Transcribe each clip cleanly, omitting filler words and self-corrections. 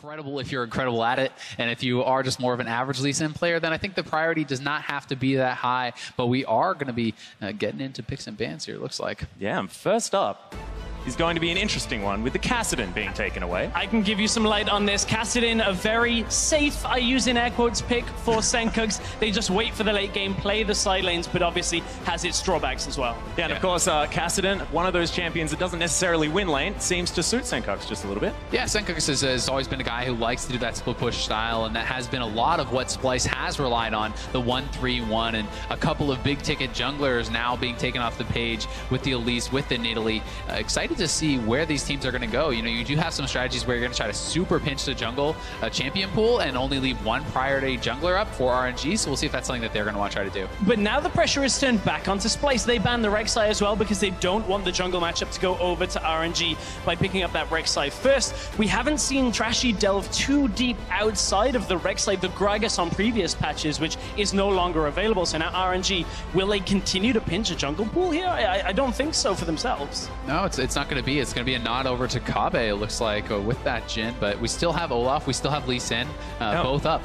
incredible if you're incredible at it. And if you are just more of an average Lee Sin player, then I think the priority does not have to be that high. But we are going to be getting into picks and bans here, it looks like. Yeah, and first up is going to be an interesting one with the Kassadin being taken away. I can give you some light on this. Kassadin, a very safe, I use in air quotes, pick for Senkugs. They just wait for the late game, play the side lanes, but obviously has its drawbacks as well. Yeah, and of course, Kassadin, one of those champions that doesn't necessarily win lane, seems to suit Senkugs just a little bit. Yeah, Senkugs has always been a guy who likes to do that split push style, and that has been a lot of what Splyce has relied on, the 1-3-1, and a couple of big ticket junglers now being taken off the page with the Elise, with the Nidalee. Excited to see where these teams are going to go. You know, you do have some strategies where you're going to try to super pinch the jungle champion pool and only leave one priority jungler up for RNG, so we'll see if that's something that they're going to want to try to do. But now the pressure is turned back onto Splyce. They banned the Rek'Sai as well because they don't want the jungle matchup to go over to RNG by picking up that Rek'Sai first. We haven't seen Trashy delve too deep outside of the Rek'Sai, the Gragas on previous patches, which is no longer available. So now RNG, will they continue to pinch a jungle pool here? I don't think so for themselves. No, it's not going to be. It's going to be a nod over to Kabe, it looks like, with that Jhin. But we still have Olaf, we still have Lee Sin, both up.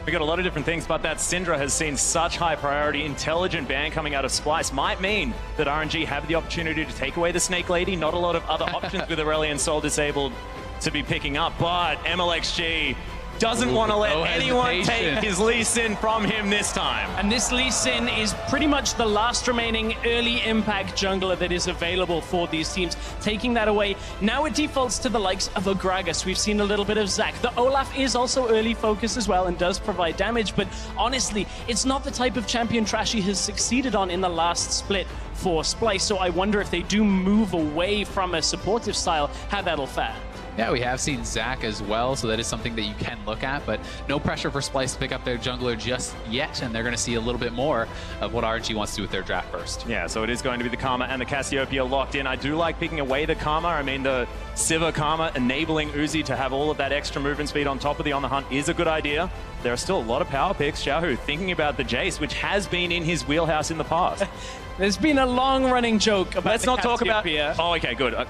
We got a lot of different things, but that Syndra has seen such high priority. Intelligent ban coming out of Splyce might mean that RNG have the opportunity to take away the Snake Lady. Not a lot of other options with Aurelion Sol disabled to be picking up, but MLXG doesn't want to let anyone take his Lee Sin from him this time. And this Lee Sin is pretty much the last remaining early impact jungler that is available for these teams. Taking that away, now it defaults to the likes of a Gragas. We've seen a little bit of Zac. The Olaf is also early focus as well and does provide damage, but honestly, it's not the type of champion Trashy has succeeded on in the last split for Splyce. So I wonder if they do move away from a supportive style, how that'll fare. Yeah, we have seen Zac as well, so that is something that you can look at, but no pressure for Splyce to pick up their jungler just yet, and they're going to see a little bit more of what RNG wants to do with their draft first. Yeah, so it is going to be the Karma and the Cassiopeia locked in. I do like picking away the Karma. I mean, the Sivir Karma enabling Uzi to have all of that extra movement speed on top of the On The Hunt is a good idea. There are still a lot of power picks. Xiaohu thinking about the Jace, which has been in his wheelhouse in the past. There's been a long-running joke about Let's not talk about... Oh, okay, good. In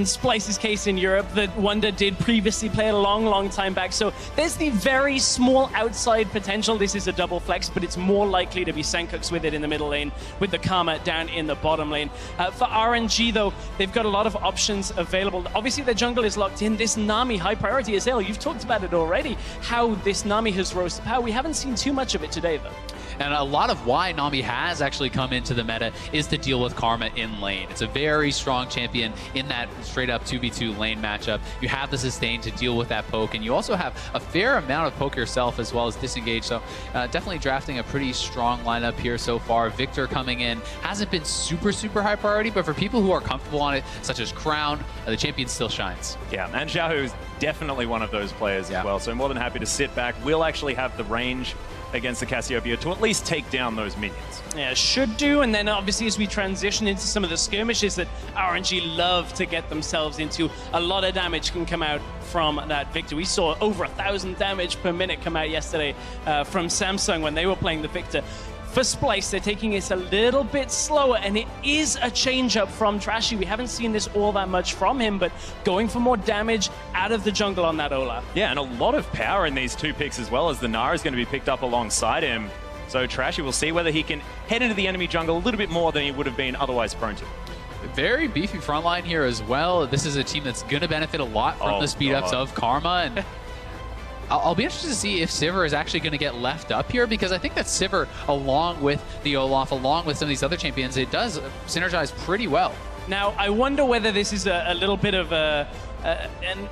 Splyce's case in Europe, that Wonder did previously play a long time back. So there's the very small outside potential. This is a double flex, but it's more likely to be Senkugs with it in the middle lane, with the Karma down in the bottom lane. For RNG, though, they've got a lot of options available. Obviously, their jungle is locked in. This Nami, high priority as hell. You've talked about it already, how this Nami has rose to power. We haven't seen too much of it today, though. And a lot of why Nami has actually come into the meta is to deal with Karma in lane. It's a very strong champion in that straight-up 2v2 lane matchup. You have the sustain to deal with that poke, and you also have a fair amount of poke yourself as well as disengage. So definitely drafting a pretty strong lineup here so far. Victor coming in hasn't been super high priority, but for people who are comfortable on it, such as Crown, the champion still shines. Yeah, and Xiaohu is definitely one of those players as well, so more than happy to sit back. We'll actually have the range against the Cassiopeia to at least take down those minions. Yeah, should do, and then obviously as we transition into some of the skirmishes that RNG love to get themselves into, a lot of damage can come out from that Victor. We saw over 1,000 damage per minute come out yesterday from Samsung when they were playing the Victor. For Splyce, they're taking it a little bit slower, and it is a change-up from Trashy. We haven't seen this all that much from him, but going for more damage out of the jungle on that Olaf. Yeah, and a lot of power in these two picks as well, as the Nara is going to be picked up alongside him. So Trashy will see whether he can head into the enemy jungle a little bit more than he would have been otherwise prone to. Very beefy front line here as well. This is a team that's going to benefit a lot from the speed-ups of Karma, and I'll be interested to see if Sivir is actually going to get left up here, because I think that Sivir, along with the Olaf, along with some of these other champions, it does synergize pretty well. Now, I wonder whether this is a little bit of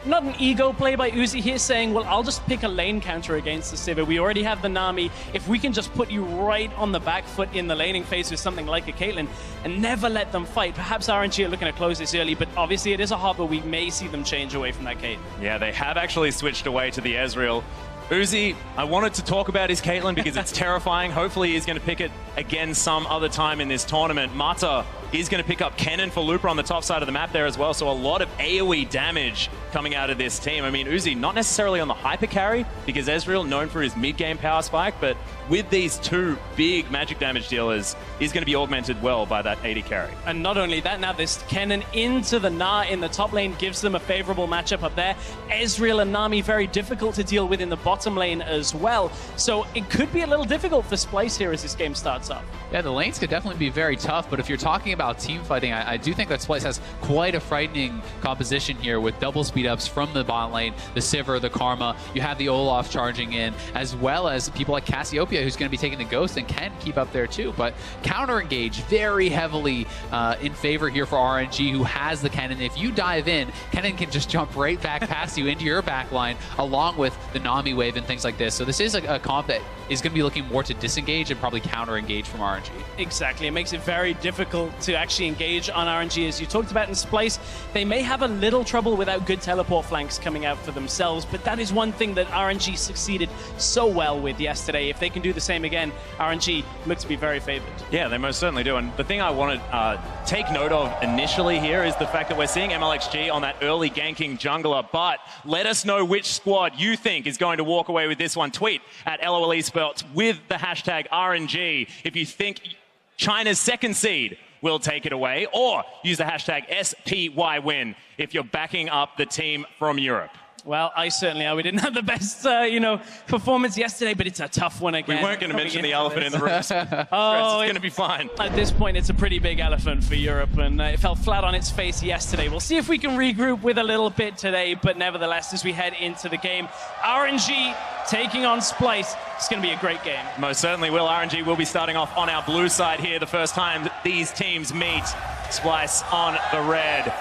not an ego play by Uzi here, saying, well, I'll just pick a lane counter against the Sivir. We already have the Nami. If we can just put you right on the back foot in the laning phase with something like a Caitlyn and never let them fight. Perhaps RNG are looking to close this early, but obviously it is a hopper. We may see them change away from that Caitlyn. Yeah, they have actually switched away to the Ezreal. Uzi, I wanted to talk about his Caitlyn because it's terrifying. Hopefully he's going to pick it again some other time in this tournament. Mata is going to pick up Kennen for Looper on the top side of the map there as well. So a lot of AoE damage coming out of this team. I mean, Uzi, not necessarily on the hyper carry, because Ezreal, known for his mid-game power spike, but with these two big magic damage dealers, is going to be augmented well by that 80 carry. And not only that, now this Kennen into the Gnar in the top lane gives them a favorable matchup up there. Ezreal and Nami very difficult to deal with in the bottom lane as well. So it could be a little difficult for Splyce here as this game starts up. Yeah, the lanes could definitely be very tough, but if you're talking about team fighting, I do think that Splyce has quite a frightening composition here with double speed ups from the bot lane, the Sivir, the Karma. You have the Olaf charging in, as well as people like Cassiopeia, who's going to be taking the Ghost and can keep up there too. But counter engage very heavily in favor here for RNG, who has the Kennen. If you dive in, Kennen can just jump right back past you into your back line, along with the Nami wave and things like this. So this is a comp that is going to be looking more to disengage and probably counter engage from RNG. Exactly. It makes it very difficult to actually engage on RNG. As you talked about in Splyce, they may have a little trouble without good teleport flanks coming out for themselves, but that is one thing that RNG succeeded so well with yesterday. If they can do the same again, RNG looks to be very favored. Yeah, they most certainly do. And the thing I want to take note of initially here is the fact that we're seeing MLXG on that early ganking jungler, but let us know which squad you think is going to walk away with this one. Tweet at LOL Esports with the hashtag RNG if you think China's second seed will take it away, or use the hashtag SPYWin if you're backing up the team from Europe. Well, I certainly are. We didn't have the best, performance yesterday, but it's a tough one again. We weren't going to mention the elephant in the room. It's going to be fine. At this point, it's a pretty big elephant for Europe, and it fell flat on its face yesterday. We'll see if we can regroup with a little bit today, but nevertheless, as we head into the game, RNG taking on Splyce. It's going to be a great game. Most certainly will. RNG will be starting off on our blue side here the first time these teams meet. Splyce on the red.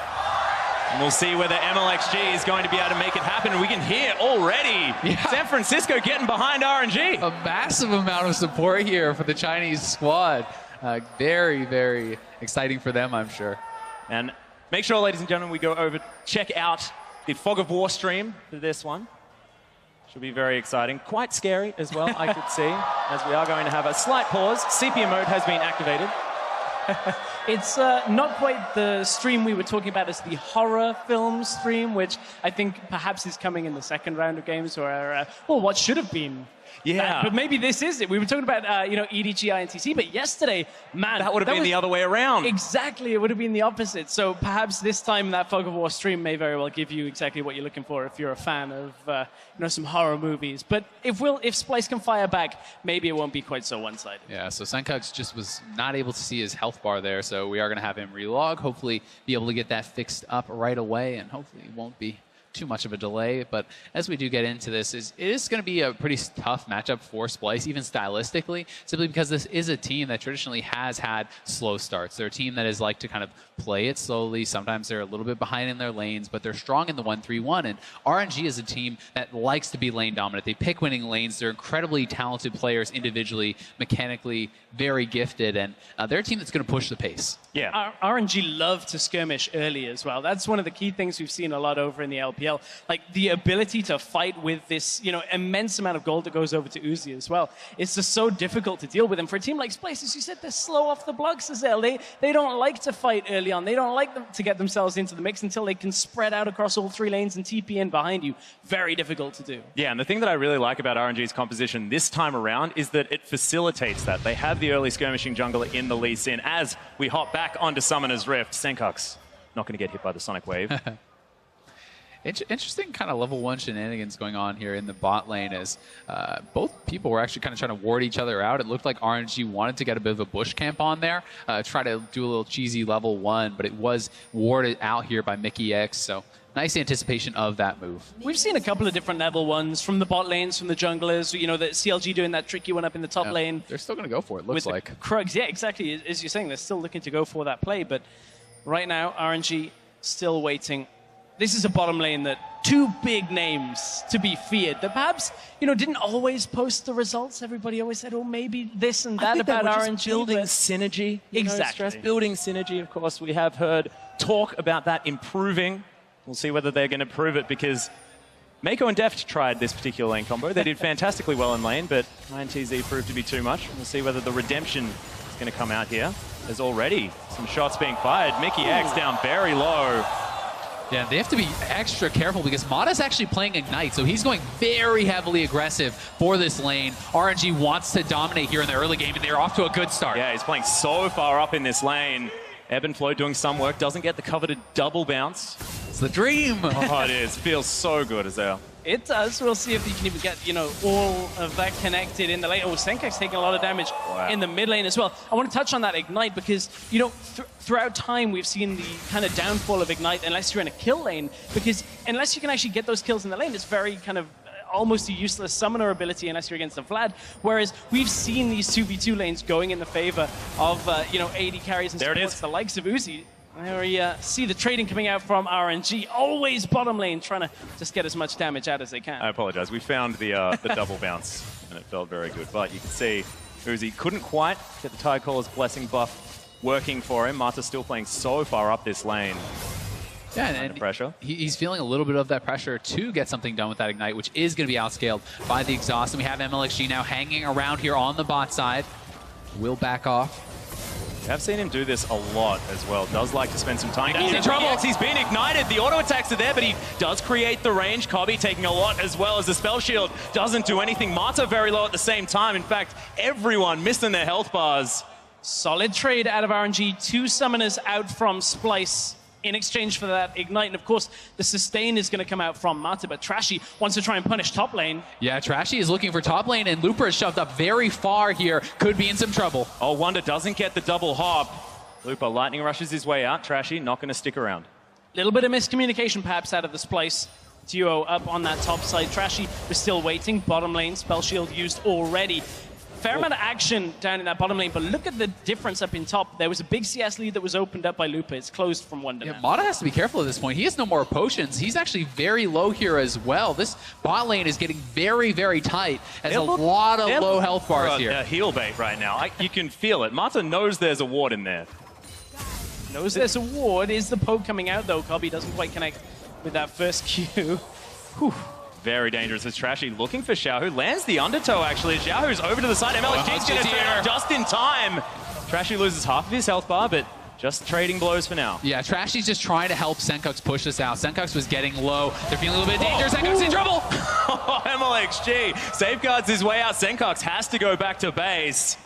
And we'll see whether MLXG is going to be able to make it happen. And we can hear already San Francisco getting behind RNG. A massive amount of support here for the Chinese squad. Very, very exciting for them, I'm sure. And make sure, ladies and gentlemen, we go over, check out the Fog of War stream for this one. Should be very exciting. Quite scary as well, I could see, as we are going to have a slight pause. Sepia mode has been activated. It's not quite the stream we were talking about as the horror film stream, which I think perhaps is coming in the second round of games, or well, what should have been. Yeah. But maybe this is it. We were talking about, EDG, INTC, but yesterday, man. That would have been the other way around. Exactly. It would have been the opposite. So perhaps this time that Fog of War stream may very well give you exactly what you're looking for if you're a fan of, some horror movies. But if Splyce can fire back, maybe it won't be quite so one-sided. Yeah, so Senkux just was not able to see his health bar there, so we are going to have him relog, hopefully be able to get that fixed up right away, and hopefully it won't be too much of a delay. But as we do get into this, it is going to be a pretty tough matchup for Splyce, even stylistically, simply because this is a team that traditionally has had slow starts. They're a team that is like to kind of play it slowly. Sometimes they're a little bit behind in their lanes, but they're strong in the 1-3-1. And RNG is a team that likes to be lane dominant. They pick winning lanes. They're incredibly talented players individually, mechanically very gifted, and they're a team that's going to push the pace. Yeah. RNG love to skirmish early as well. That's one of the key things we've seen a lot over in the LPL. Like the ability to fight with this, immense amount of gold that goes over to Uzi as well. It's just so difficult to deal with. And for a team like Splyce, as you said, they're slow off the blocks as well. They don't like to fight early on. They don't like them to get themselves into the mix until they can spread out across all three lanes and TP in behind you. Very difficult to do. Yeah, and the thing that I really like about RNG's composition this time around is that it facilitates that. They have the early skirmishing jungler in the Lee Sin. As we hop back onto Summoner's Rift, Senkux not going to get hit by the Sonic Wave. Interesting kind of level 1 shenanigans going on here in the bot lane as both people were actually kind of trying to ward each other out. It looked like RNG wanted to get a bit of a bush camp on there, try to do a little cheesy level 1, but it was warded out here by Mickey X, so nice anticipation of that move. We've seen a couple of different level 1s from the bot lanes, from the junglers, the CLG doing that tricky one up in the top lane. They're still going to go for it, looks like. Krugs, yeah, exactly. As you're saying, they're still looking to go for that play, but right now, RNG still waiting. This is a bottom lane that two big names to be feared that perhaps, didn't always post the results. Everybody always said, oh, maybe this and that about RNG. Building synergy. Exactly. Building synergy, of course. We have heard talk about that improving. We'll see whether they're going to prove it because Mako and Deft tried this particular lane combo. They did fantastically well in lane, but INTZ proved to be too much. We'll see whether the redemption is going to come out here. There's already some shots being fired. mikyx down very low. Yeah, they have to be extra careful because Mata's actually playing Ignite, so he's going very heavily aggressive for this lane. RNG wants to dominate here in the early game, and they're off to a good start. Yeah, he's playing so far up in this lane. Ebb and Flow doing some work, doesn't get the coveted double bounce. It's the dream. Oh, it is. Feels so good, Azale. It does. We'll see if he can even get, all of that connected in the lane. Oh, senkux taking a lot of damage in the mid lane as well. I want to touch on that Ignite because, throughout time, we've seen the kind of downfall of Ignite unless you're in a kill lane, because unless you can actually get those kills in the lane, it's very kind of almost a useless summoner ability unless you're against a Vlad. Whereas we've seen these 2v2 lanes going in the favor of, AD carries and supports, the likes of Uzi. There we see the trading coming out from RNG. Always bottom lane, trying to just get as much damage out as they can. I apologize. We found the double bounce, and it felt very good. But you can see Uzi couldn't quite get the Tidecaller's Blessing buff working for him. Mata's still playing so far up this lane. Yeah, and pressure. He's feeling a little bit of that pressure to get something done with that Ignite, which is going to be outscaled by the exhaust. And we have MLXG now hanging around here on the bot side. Will back off. I've seen him do this a lot as well. Does like to spend some time. He's in trouble. He's been ignited. The auto attacks are there, but he does create the range. Kobbe taking a lot as well as the spell shield doesn't do anything. Mata very low at the same time. In fact, everyone missing their health bars. Solid trade out of RNG. 2 summoners out from Splyce in exchange for that Ignite. And of course, the sustain is going to come out from Mata, but Trashy wants to try and punish top lane. Yeah, Trashy is looking for top lane, and Looper is shoved up very far here. Could be in some trouble. Oh, Wonder doesn't get the double hop. Looper lightning rushes his way out. Trashy not going to stick around. Little bit of miscommunication perhaps out of the Splyce duo up on that top side. Trashy was still waiting. Bottom lane, spell shield used already. Fair amount of action down in that bottom lane, but look at the difference up in top. There was a big CS lead that was opened up by Lupa. It's closed from Wonder. Yeah, Mata has to be careful at this point. He has no more potions. He's actually very low here as well. This bot lane is getting very, very tight. Has a lot of low health bars here. Heal bait right now. You can feel it. Mata knows there's a ward in there. Knows there's a ward. Is the poke coming out, though? Kobbe doesn't quite connect with that first Q. Whew. Very dangerous as Trashy looking for Xiaohu. Lands the undertow, actually. Xiaohu's over to the side. MLXG's going to turn up just in time. Trashy loses half of his health bar, but just trading blows for now. Yeah, Trashy's just trying to help senkux push this out. senkux was getting low. They're feeling a little bit of danger. senkux in trouble. MLXG safeguards his way out. senkux has to go back to base.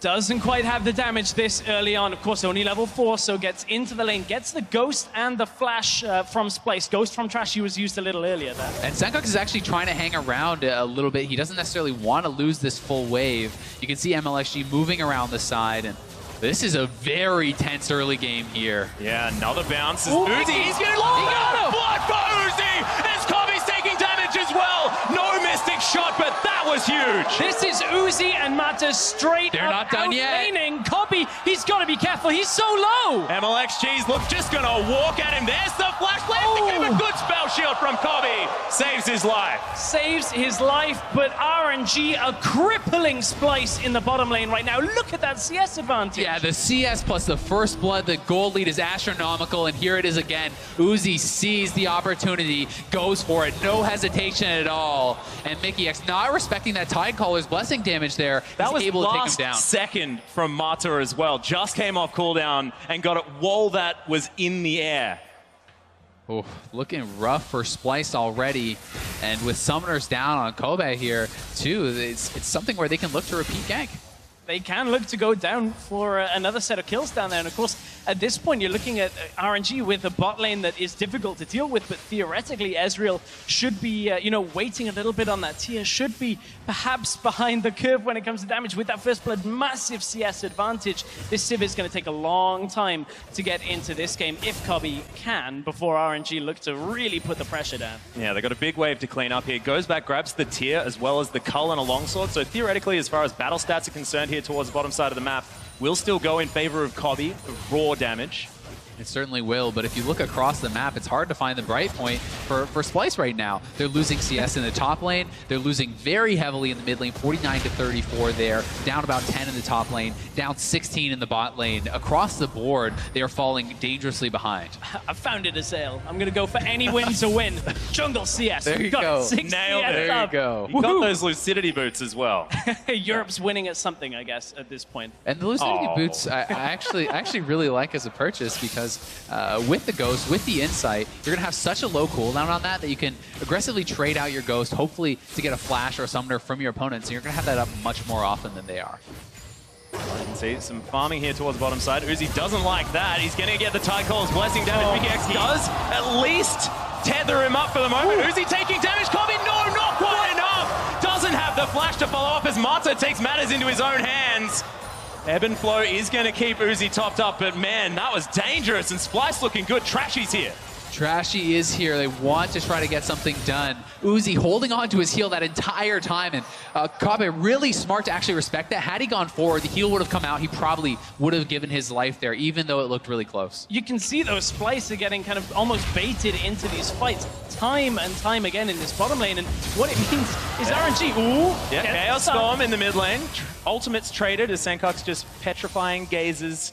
Doesn't quite have the damage this early on. Of course, only level 4, so gets into the lane. Gets the Ghost and the Flash from Splyce. Ghost from Trashy was used a little earlier there. And senkux is actually trying to hang around a little bit. He doesn't necessarily want to lose this full wave. You can see MLXG moving around the side, and this is a very tense early game here. Yeah, another bounce. Uzi, he's going to lose blood for Uzi! As Kobbe's taking damage as well! No Mystic shot, but that was huge! This is Uzi and Mata straight They're not done yet. Kobbe, he's got to be careful. He's so low! MLXG's just going to walk at him. There's the flash. A good spell shield from Kobbe. Saves his life. Saves his life, but RNG a crippling Splyce in the bottom lane right now. Look at that CS advantage. Yeah, the CS plus the first blood, the gold lead is astronomical, and here it is again. Uzi sees the opportunity, goes for it, no hesitation at all. And mikyx, not respecting that Tidecaller's blessing damage there, that was able to take him down. Last second from Mata as well. Just came off cooldown and got it while that was in the air. Oh, looking rough for Splyce already, and with summoners down on Kobbe here too, it's something where they can look to repeat gank. They can look to go down for another set of kills down there. And of course, at this point, you're looking at RNG with a bot lane that is difficult to deal with, but theoretically, Ezreal should be, waiting a little bit on that tier, should be perhaps behind the curve when it comes to damage with that first blood, massive CS advantage. This Civ is going to take a long time to get into this game, if Kobbe can, before RNG look to really put the pressure down. Yeah, they got a big wave to clean up here. Goes back, grabs the tier, as well as the Cull and a longsword. So theoretically, as far as battle stats are concerned here towards the bottom side of the map, will still go in favor of Kobbe for raw damage. It certainly will, but if you look across the map, it's hard to find the bright point for Splyce right now. They're losing CS in the top lane. They're losing very heavily in the mid lane, 49 to 34 there, down about 10 in the top lane, down 16 in the bot lane. Across the board, they are falling dangerously behind. I found it, Azael. I'm going to go for any win to win. Jungle CS. There you go. Nailed it. There you go. You got those lucidity boots as well. Europe's winning at something, I guess, at this point. And the lucidity boots, I actually really like as a purchase because with the Ghost, with the Insight, you're going to have such a low cooldown on that you can aggressively trade out your Ghost, hopefully to get a flash or a summoner from your opponents, and you're going to have that up much more often than they are. You can see some farming here towards the bottom side. Uzi doesn't like that. He's going to get the Tide Caller's Blessing damage. Big X does at least tether him up for the moment. Uzi taking damage. Kobe, no, not quite enough. Doesn't have the flash to follow up as Mata takes matters into his own hands. Ebb and Flow is going to keep Uzi topped up, but man, that was dangerous, and Splyce looking good. Trashy's here. Trashy is here. They want to try to get something done. Uzi holding on to his heal that entire time, and Kabe really smart to actually respect that. Had he gone forward, the heal would have come out. He probably would have given his life there, even though it looked really close. You can see those Splyce are getting kind of almost baited into these fights time and time again in this bottom lane, and what it means is RNG. Ooh, yeah, Chaos Storm in the mid lane. Ultimates traded as Senkok's just petrifying gazes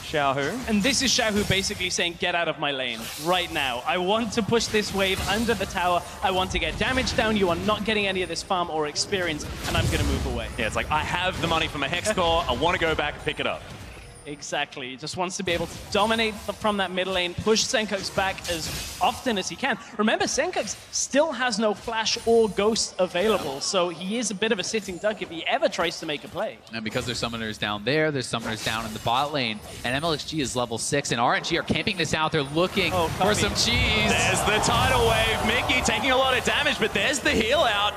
Xiaohu. And this is Xiaohu basically saying, get out of my lane right now. I want to push this wave under the tower. I want to get damage down. You are not getting any of this farm or experience, and I'm going to move away. Yeah, it's like, I have the money for my Hex Core. I want to go back and pick it up. Exactly. He just wants to be able to dominate from that mid lane, push Senkok's back as often as he can. Remember, Senkok's still has no flash or ghost available, so he is a bit of a sitting duck if he ever tries to make a play. And because there's summoners down there, there's summoners down in the bot lane, and MLXG is level 6, and RNG are camping this out. They're looking for some cheese. There's the tidal wave. Mickey taking a lot of damage, but there's the heal out.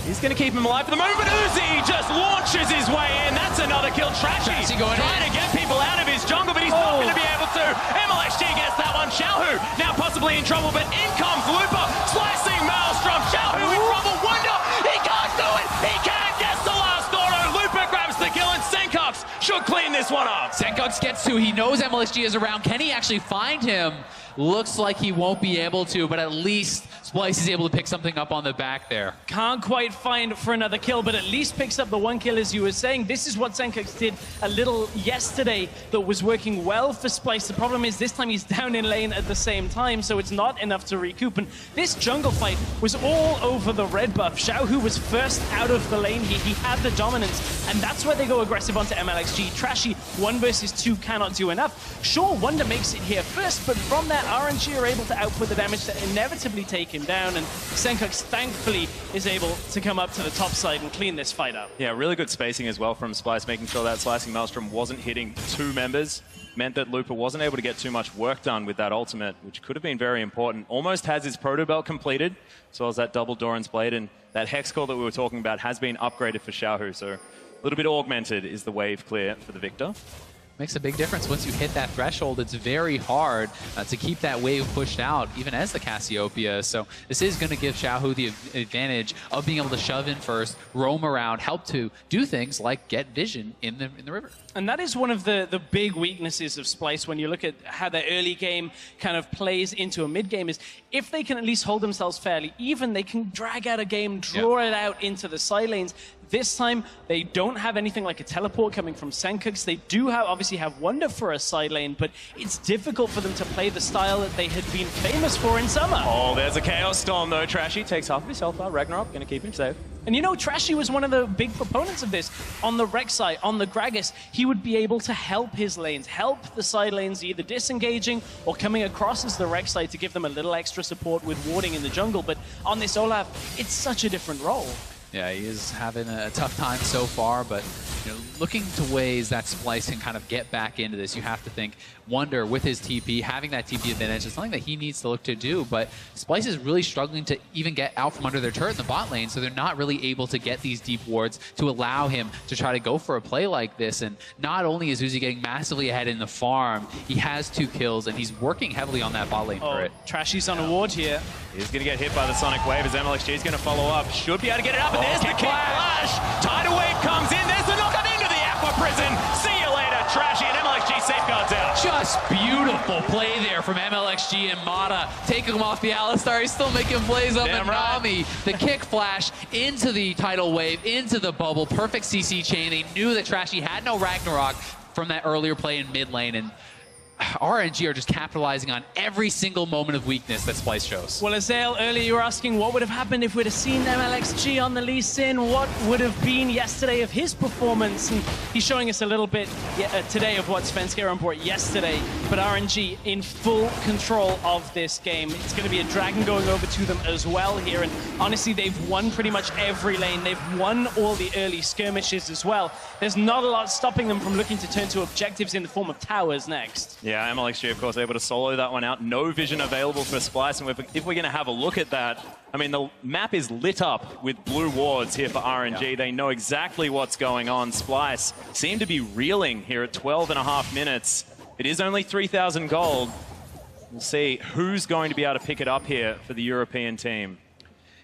He's going to keep him alive for the moment, but Uzi just launches his way in. That's another kill. Trashy trying to get people out of his jungle, but he's not going to be able to. MLXG gets that one. Xiaohu now possibly in trouble, but in comes Looper, slicing Maelstrom. Xiaohu in trouble. Wonder, he can't do it. He can't get the last auto. Looper grabs the kill, and Senkox should clean this one up. Senkox gets to. He knows MLXG is around. Can he actually find him? Looks like he won't be able to, but at least Splyce is able to pick something up on the back there. Can't quite find for another kill, but at least picks up the one kill, as you were saying. This is what Senkox did a little yesterday that was working well for Splyce. The problem is this time he's down in lane at the same time, so it's not enough to recoup. And this jungle fight was all over the red buff. Xiaohu was first out of the lane. He had the dominance, and that's where they go aggressive onto MLXG. Trashy, 1 versus 2 cannot do enough. Sure, Wonder makes it here first, but from that, RNG are able to output the damage to inevitably take him down, and Senkox thankfully is able to come up to the top side and clean this fight up. Yeah, really good spacing as well from Splyce, making sure that Slicing Maelstrom wasn't hitting 2 members. Meant that Looper wasn't able to get too much work done with that ultimate, which could have been very important. Almost has his Proto Belt completed, as well as that double Doran's Blade, and that Hex Core that we were talking about has been upgraded for Xiaohu, so a little bit augmented is the wave clear for the victor. Makes a big difference. Once you hit that threshold, it's very hard to keep that wave pushed out, even as the Cassiopeia. So this is going to give Xiaohu the advantage of being able to shove in first, roam around, help to do things like get vision in the river. And that is one of the big weaknesses of Splyce when you look at how the early game kind of plays into a mid game, is if they can at least hold themselves fairly even, they can drag out a game, draw it out into the side lanes. This time, they don't have anything like a teleport coming from Senkox. They do obviously have Wonder for a side lane, but it's difficult for them to play the style that they had been famous for in summer. Oh, there's a Chaos Storm though. Trashy takes half of his health out. Ragnarok going to keep him safe. And you know, Trashy was one of the big proponents of this. On the Rex side, on the Gragas, he would be able to help his lanes, help the side lanes either disengaging or coming across as the Rex side to give them a little extra support with warding in the jungle. But on this Olaf, it's such a different role. Yeah, he is having a tough time so far, but looking to ways that Splyce can kind of get back into this. You have to think Wonder with his TP, having that TP advantage is something that he needs to look to do, but Splyce is really struggling to even get out from under their turret in the bot lane, so they're not really able to get these deep wards to allow him to try to go for a play like this. And not only is Uzi getting massively ahead in the farm, he has 2 kills, and he's working heavily on that bot lane turret. Trashy's on a ward here. He's going to get hit by the Sonic Wave as MLXG is going to follow up. Should be able to get it up, and there's the kick flash. Tidal Wave comes in, there's the knockup into the Aqua Prison. See you later, Trashy, and MLXG safeguards out. Just beautiful Beautiful play there from MLXG and Mata. Taking him off the Alistar. He's still making plays on the Nami. The kick flash into the tidal wave, into the bubble. Perfect CC chain. They knew that Trashy had no Ragnarok from that earlier play in mid lane, and RNG are just capitalizing on every single moment of weakness that Splyce shows. Well, Azael, earlier you were asking what would have happened if we'd have seen MLXG on the Lee Sin. What would have been yesterday of his performance? And he's showing us a little bit today of what Svenskeren brought yesterday. But RNG in full control of this game. It's going to be a Dragon going over to them as well here. And honestly, they've won pretty much every lane. They've won all the early skirmishes as well. There's not a lot stopping them from looking to turn to objectives in the form of towers next. Yeah, MLXG, of course, able to solo that one out. No vision available for Splyce. And if we're going to have a look at that, I mean, the map is lit up with blue wards here for RNG. Yeah. They know exactly what's going on. Splyce seem to be reeling here at 12.5 minutes. It is only 3,000 gold. We'll see who's going to be able to pick it up here for the European team.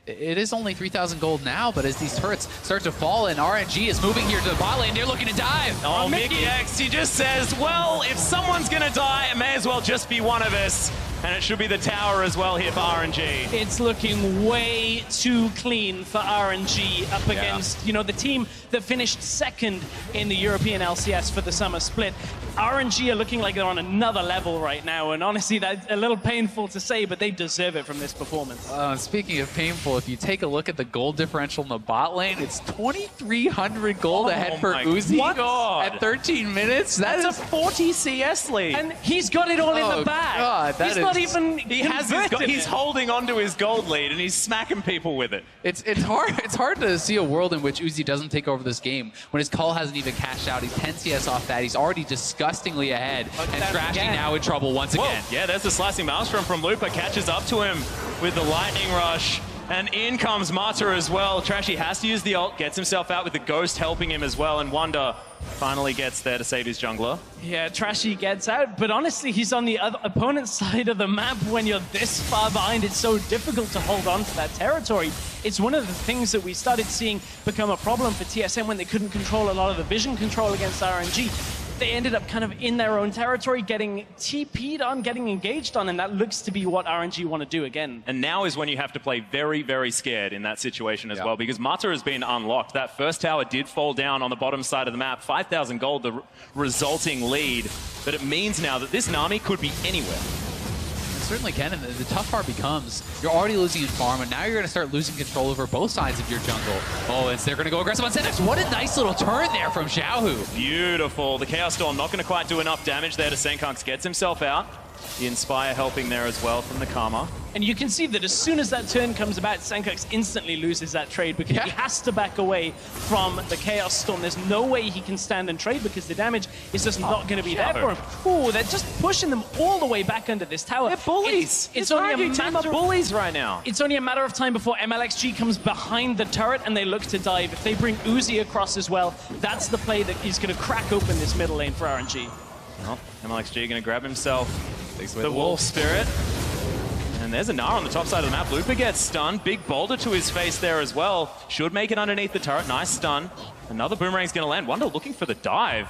It is only 3,000 gold now, but as these turrets start to fall and RNG is moving here to the bot lane, they're looking to dive. Oh, Mickey X, he just says, well, if someone's going to die, it may as well just be one of us. And it should be the tower as well here for RNG. It's looking way too clean for RNG up against, you know, the team that finished second in the European LCS for the summer split. RNG are looking like they're on another level right now, and honestly, that's a little painful to say, but they deserve it from this performance. Speaking of painful, if you take a look at the gold differential in the bot lane, it's 2,300 gold ahead for Uzi at 13 minutes. That's a 40 CS lead. And he's got it all in the bag. God, he's not even he's holding onto his gold lead, and he's smacking people with it. It's hard to see a world in which Uzi doesn't take over this game when his call hasn't even cashed out. He's 10 CS off that. He's already disgustingly ahead, and Trashy now in trouble once again. Yeah, there's the slicing maelstrom from Looper, catches up to him with the lightning rush, and in comes Mata as well. Trashy has to use the ult, gets himself out with the ghost helping him as well, and Wonder finally gets there to save his jungler. Yeah, Trashy gets out, but honestly, he's on the other opponent's side of the map. When you're this far behind, it's so difficult to hold on to that territory. It's one of the things that we started seeing become a problem for TSM when they couldn't control a lot of the vision control against RNG. They ended up kind of in their own territory, getting TP'd on, getting engaged on, and that looks to be what RNG want to do again. And now is when you have to play very, very scared in that situation as well, because Mata has been unlocked. That first tower did fall down on the bottom side of the map. 5,000 gold, the resulting lead. But it means now that this Nami could be anywhere. Certainly can, and the tough part becomes you're already losing in farm, and now you're going to start losing control over both sides of your jungle. Oh, they're going to go aggressive on Sendex. What a nice little turn there from Xiaohu. Beautiful. The Chaos Storm not going to quite do enough damage there to Senkunks. Gets himself out. The Inspire helping there as well from the Karma. And you can see that as soon as that turn comes about, Senkunks instantly loses that trade because he has to back away from the Chaos Storm. There's no way he can stand and trade because the damage is just not going to be there for him. Ooh, they're just pushing them all the way back under this tower. They're bullies. It's only a matter of bullies right now. It's only a matter of time before MLXG comes behind the turret and they look to dive. If they bring Uzi across as well, that's the play that is going to crack open this middle lane for RNG. Well, MLXG going to grab himself the Wolf Spirit. And there's a Gnar on the top side of the map. Looper gets stunned. Big boulder to his face there as well. Should make it underneath the turret. Nice stun. Another Boomerang's going to land. Wonder looking for the dive.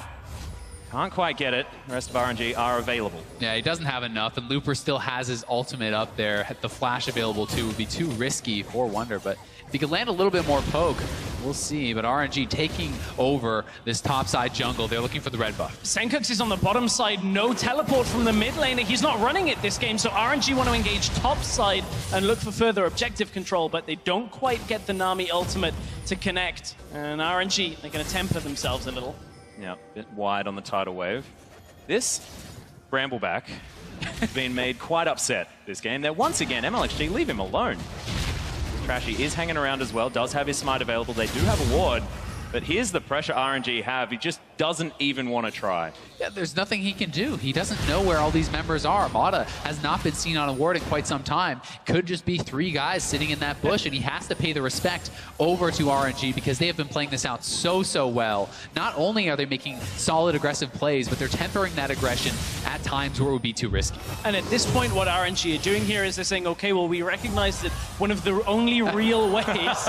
Can't quite get it. The rest of RNG are available. Yeah, he doesn't have enough, and Looper still has his ultimate up there. The flash available too would be too risky for Wonder, but if he could land a little bit more poke, we'll see. But RNG taking over this topside jungle. They're looking for the red buff. Senkunks is on the bottom side. No teleport from the mid laner. He's not running it this game, so RNG want to engage top side and look for further objective control, but they don't quite get the Nami ultimate to connect. And RNG, they're going to temper themselves a little. Yeah, a bit wide on the tidal wave. This Brambleback has been made quite upset this game. They're once again, MLXG, leave him alone. Trashy is hanging around as well, does have his smite available. They do have a ward, but here's the pressure RNG have. He just doesn't even want to try. Yeah, there's nothing he can do. He doesn't know where all these members are. Mata has not been seen on a ward in quite some time. Could just be 3 guys sitting in that bush, and he has to pay the respect over to RNG because they have been playing this out so well. Not only are they making solid aggressive plays, but they're tempering that aggression at times where it would be too risky. And at this point, what RNG are doing here is they're saying, okay, well, we recognize that one of the only real ways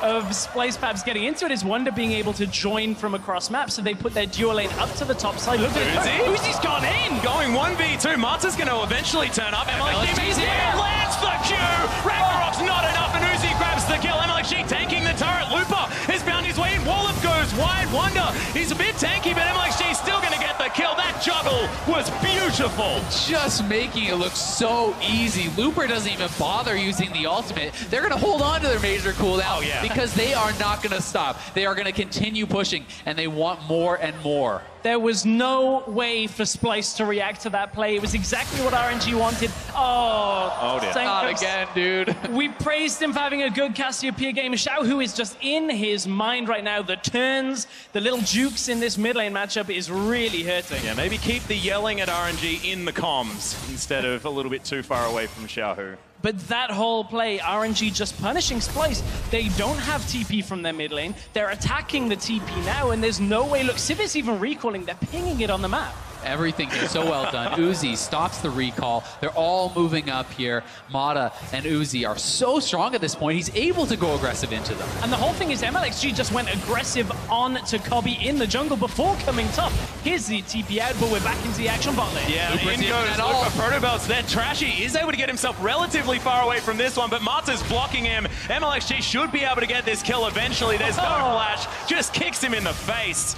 of Splyce perhaps getting into it is Wonder being able to join from across map, so they put their duo lane up to the top side. Look at it. Uzi's gone in! Going 1v2. Marta's going to eventually turn up. MLXG's here! Lands the Q! Ragnarok's not enough, and Uzi grabs the kill. MLXG tanking the turret. Looper has found his way in. Wallop goes wide. Wonder, he's a bit tanky, but MLXG's still going to get the kill. That juggle was beautiful. Just making it look so easy. Looper doesn't even bother using the ultimate. They're going to hold on to their major cooldown because they are not going to stop. They are going to continue pushing, and they want more and more. There was no way for Splyce to react to that play. It was exactly what RNG wanted. Oh dear. Not again, dude. We praised him for having a good Cassiopeia game. Xiao, who is just in his mind right now. The turns, the little jukes in this mid lane matchup is really hurting. Yeah, maybe keep the yelling at RNG in the comms instead of a little bit too far away from Xiao. But that whole play, RNG just punishing Splyce. They don't have TP from their mid lane. They're attacking the TP now, and there's no way. Look, Civis even recalling. They're pinging it on the map. Everything is so well done. Uzi stops the recall. They're all moving up here. Mata and Uzi are so strong at this point. He's able to go aggressive into them. And the whole thing is MLXG just went aggressive on to Cobby in the jungle before coming top. Here's the TP out, but we're back into the action bot lane. Yeah, in goes Looper. Protobelt's there. Trashy is able to get himself relatively far away from this one, but Mata's blocking him. MLXG should be able to get this kill eventually. There's no flash. Just kicks him in the face.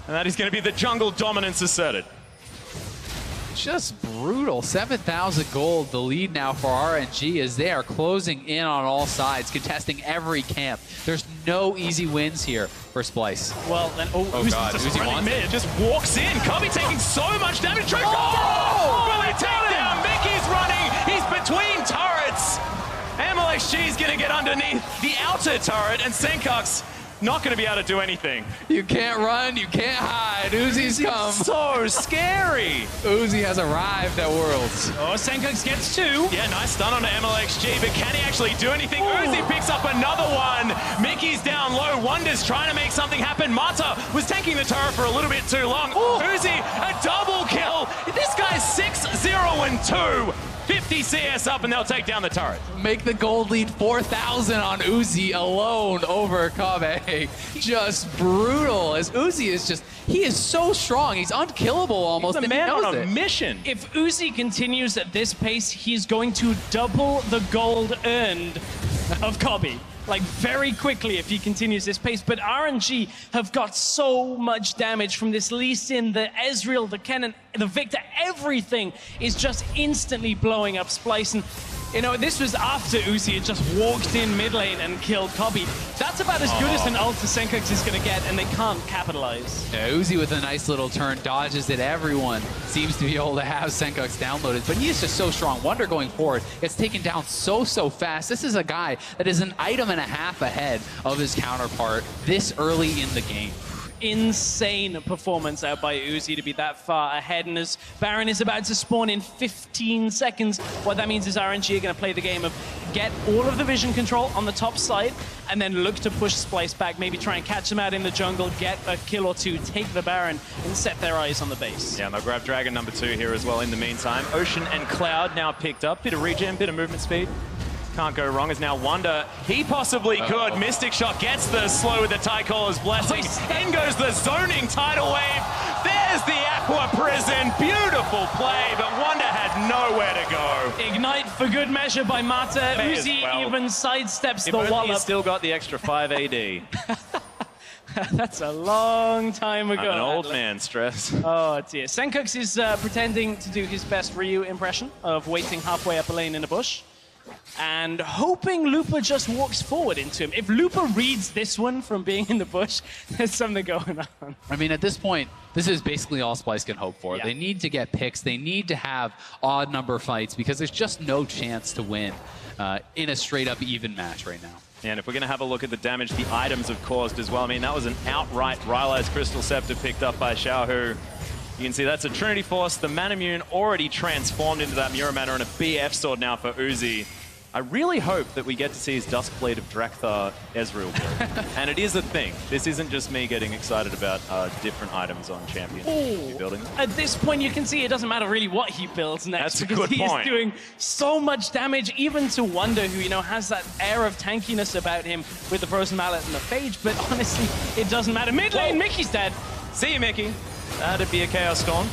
And that is going to be the jungle dominance asserted. Just brutal. 7,000 gold. The lead now for RNG as they are closing in on all sides, contesting every camp. There's no easy wins here for Splyce. Well, then, Uzi wants it. Just walks in. Cobby taking so much damage. Will he take down? Mickey's running. He's between turrets. MLXG's going to get underneath the outer turret, and Senkuk's not going to be able to do anything. You can't run, you can't hide. Uzi's come. So scary. Uzi has arrived at Worlds. Oh, Senkuk's gets two. Yeah, nice stun on MLXG, but can he actually do anything? Uzi picks up another one. Mickey's down low. Wonder's trying to make something happen. Mata was tanking the turret for a little bit too long. Uzi, a double kill. This guy's 6-0-2. 50 CS up, and they'll take down the turret. Make the gold lead 4,000 on Uzi alone over Kabe. Just brutal, as Uzi is just, he is so strong. He's unkillable almost. He's a man on a mission. If Uzi continues at this pace, he's going to double the gold earned of Cobby. Like, very quickly if he continues this pace. But RNG have got so much damage from this Lee Sin, the Ezreal, the Kennen, the Victor. Everything is just instantly blowing up Splyce. And, you know, this was after Uzi had just walked in mid lane and killed Cobby. That's about as good as an ult to Senkuk's is going to get, and they can't capitalize. Yeah, Uzi with a nice little turn dodges it. Everyone seems to be able to have Senkuk's downloaded, but he is just so strong. Wonder going forward, it's taken down so fast. This is a guy that is an item and a half ahead of his counterpart this early in the game. Insane performance out by Uzi to be that far ahead, and as Baron is about to spawn in 15 seconds, what that means is RNG are going to play the game of get all of the vision control on the top side and then look to push Splyce back, maybe try and catch them out in the jungle, get a kill or two, take the Baron, and set their eyes on the base. Yeah, and they'll grab Dragon number 2 here as well in the meantime. Ocean and Cloud now picked up. Bit of regen, bit of movement speed. Can't go wrong as now Wonder. He possibly could. Mystic Shot gets the slow with the Tycaller's Blessing. In goes the zoning tidal wave. There's the Aqua Prison. Beautiful play, but Wonder had nowhere to go. Ignite for good measure by Mata. Uzi even sidesteps the wallop. He's still got the extra 5 AD. That's a long time ago. I'm an old man, Stress. Oh dear. Senkuk's is pretending to do his best Ryu impression of waiting halfway up a lane in a bush and hoping Looper just walks forward into him. If Looper reads this one from being in the bush, there's something going on. I mean, at this point, this is basically all Splyce can hope for. Yeah. They need to get picks. They need to have odd number fights because there's just no chance to win in a straight-up even match right now. And if we're going to have a look at the damage the items have caused as well, I mean, that was an outright Rylai's Crystal Scepter picked up by Xiaohu. You can see that's a Trinity Force. The Manamune already transformed into that Muramana and a BF sword now for Uzi. I really hope that we get to see his Duskblade of Drakthar Ezreal build. And it is a thing. This isn't just me getting excited about different items on Champion. Building them. At this point, you can see it doesn't matter really what he builds next. That's a because good he point. is doing so much damage, even to Wonder, who, you know, has that air of tankiness about him with the Frozen Mallet and the Phage. But honestly, it doesn't matter. Mid lane, Mickey's dead. See you, Mickey. That'd be a Chaos Storm.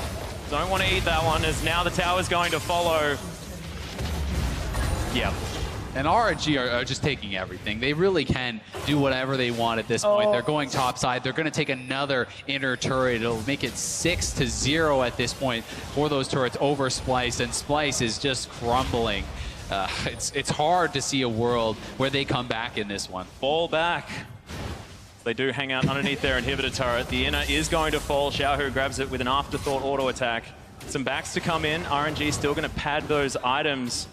Don't want to eat that one, as now the tower's going to follow. Yeah. And RNG are just taking everything. They really can do whatever they want at this point. They're going topside. They're going to take another inner turret. It'll make it 6-0 at this point for those turrets over Splyce, and Splyce is just crumbling. It's hard to see a world where they come back in this one. Fall back. They do hang out underneath their inhibitor turret. The inner is going to fall. Xiaohu grabs it with an afterthought auto attack. Some backs to come in. RNG still going to pad those items.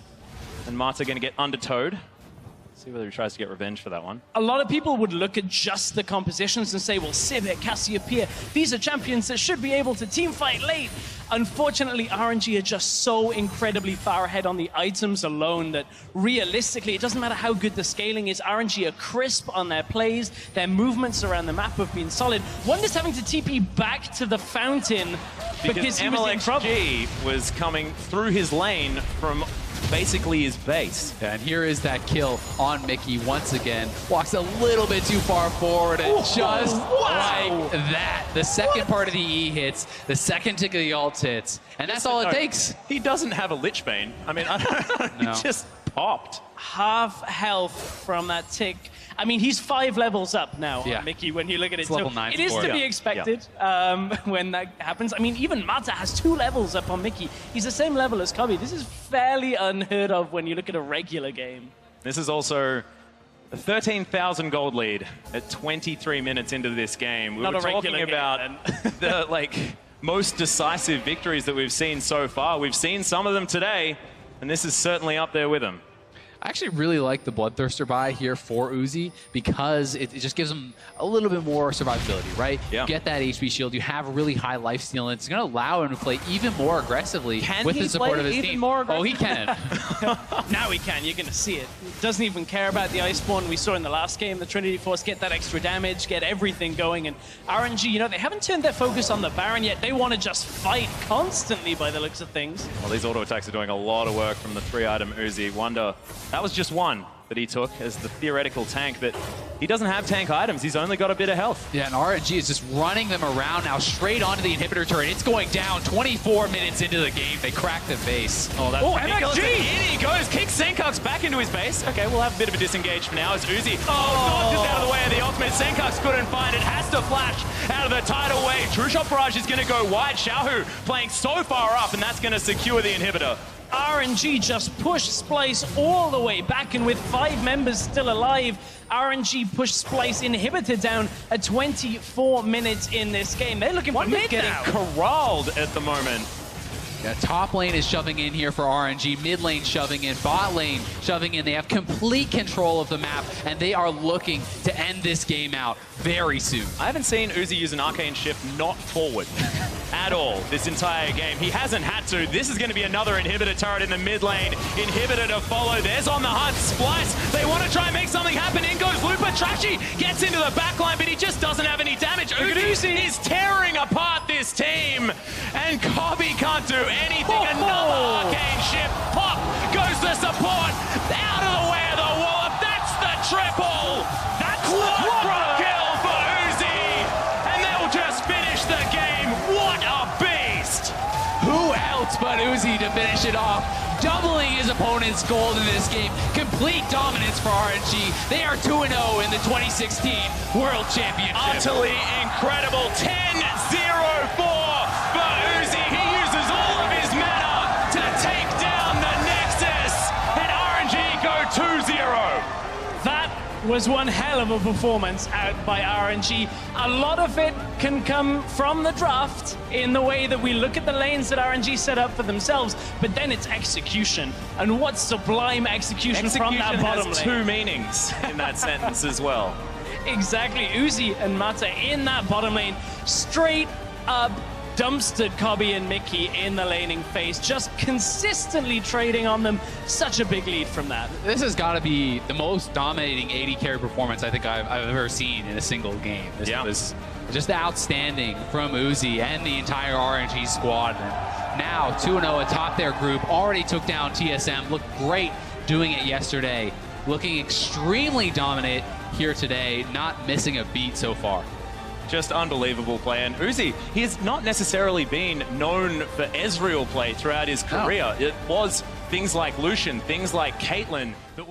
And Mata going to get undertowed. See whether he tries to get revenge for that one. A lot of people would look at just the compositions and say, well, Sivir, Cassiopeia, these are champions that should be able to team fight late. Unfortunately, RNG are just so incredibly far ahead on the items alone that realistically, it doesn't matter how good the scaling is. RNG are crisp on their plays. Their movements around the map have been solid. Wonder's having to TP back to the fountain because he was in trouble. MLXG was coming through his lane from basically his base. Yeah, and here is that kill on Mickey once again. Walks a little bit too far forward, and just like that, the second part of the E hits, the second tick of the ult hits, and that's all it takes. He doesn't have a Lich Bane. I mean, I don't know. No. He just popped. Half health from that tick. I mean, he's 5 levels up now, Yeah. Mickey, when you look at it. It's level 9 it is for to him. be expected when that happens. I mean, even Mata has 2 levels up on Mickey. He's the same level as Cubby. This is fairly unheard of when you look at a regular game. This is also a 13,000 gold lead at 23 minutes into this game. We Not were a regular talking game, about the most decisive victories that we've seen so far. We've seen some of them today, and this is certainly up there with them. I actually really like the Bloodthirster buy here for Uzi because it just gives him a little bit more survivability, right? Yeah. You get that HP shield, you have a really high lifesteal, and it's going to allow him to play even more aggressively with the support of his team. Oh, he can. Now he can. You're going to see it. Doesn't even care about the Iceborne. We saw in the last game, the Trinity Force get that extra damage, get everything going. And RNG, you know, they haven't turned their focus on the Baron yet. They want to just fight constantly by the looks of things. Well, these auto attacks are doing a lot of work from the 3-item Uzi. Wonder, that was just one that he took as the theoretical tank, but he doesn't have tank items. He's only got a bit of health. Yeah, and RNG is just running them around now straight onto the inhibitor turret. It's going down 24 minutes into the game. They crack the base. Oh, that's ridiculous. MXG! In he goes, kicks Senkuk's back into his base. Okay, we'll have a bit of a disengage for now as Uzi. Oh, just out of the way of the ultimate. Senkuk's couldn't find it. Has to flash out of the tidal wave. True Shot Barrage is going to go wide. Xiaohu playing so far up, and that's going to secure the inhibitor. RNG just pushed Splyce all the way back, and with 5 members still alive, RNG pushed Splyce inhibitor down at 24 minutes in this game. They're looking for mid getting now. corralled at the moment. Yeah, top lane is shoving in here for RNG, mid lane shoving in, bot lane shoving in. They have complete control of the map, and they are looking to end this game out very soon. I haven't seen Uzi use an Arcane Shift not forward at all this entire game. He hasn't had to. This is going to be another inhibitor turret in the mid lane. Inhibitor to follow. There's on the hunt. Splyce. They want to try and make something happen. In goes Looper. Trashy gets into the backline, but he just doesn't have any damage. Uzi is tearing apart this team, and Cobby can't do anything. Another Arcane Shift. Pop goes the support. Out of the way of the wallop. That's the triple. That's quadra kill for Uzi, and they'll just finish the game. What a beast! Who else but Uzi to finish it off? Doubling his opponent's gold in this game. Complete dominance for RNG. They are 2-0 in the 2016 World Championship. Utterly incredible. 10-0-4 for Uzi. He uses all of his mana to take down the Nexus, and RNG go 2-0. That was one hell of a performance out by RNG. A lot of it can come from the draft in the way that we look at the lanes that RNG set up for themselves, but then it's execution. And what sublime execution from that bottom has lane. 2 meanings in that sentence as well. Exactly. Uzi and Mata in that bottom lane, straight up dumpstered Cobby and Mickey in the laning phase, just consistently trading on them. Such a big lead from that. This has got to be the most dominating AD carry performance I think I've ever seen in a single game. This was just outstanding from Uzi and the entire RNG squad. And now 2-0 atop their group, already took down TSM, looked great doing it yesterday, looking extremely dominant here today, not missing a beat so far. Just unbelievable play. And Uzi, he has not necessarily been known for Ezreal play throughout his career. It was things like Lucian, things like Caitlyn that were